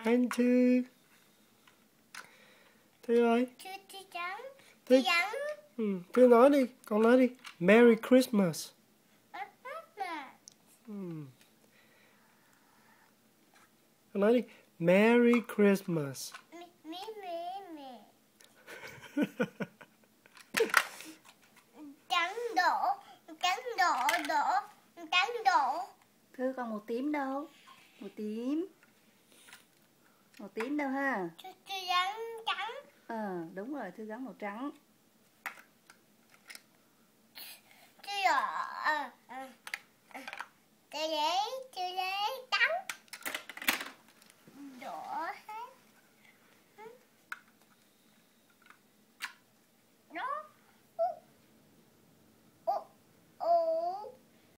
Anh thư. Thư ơi. Thư. Thư nói đi, con nói đi. Merry Christmas. Con nói đi. Merry Christmas. Thư còn màu tím đâu? Màu tím. Màu tím đâu ha? Thư trắng. Đúng rồi, Thư gắn màu trắng.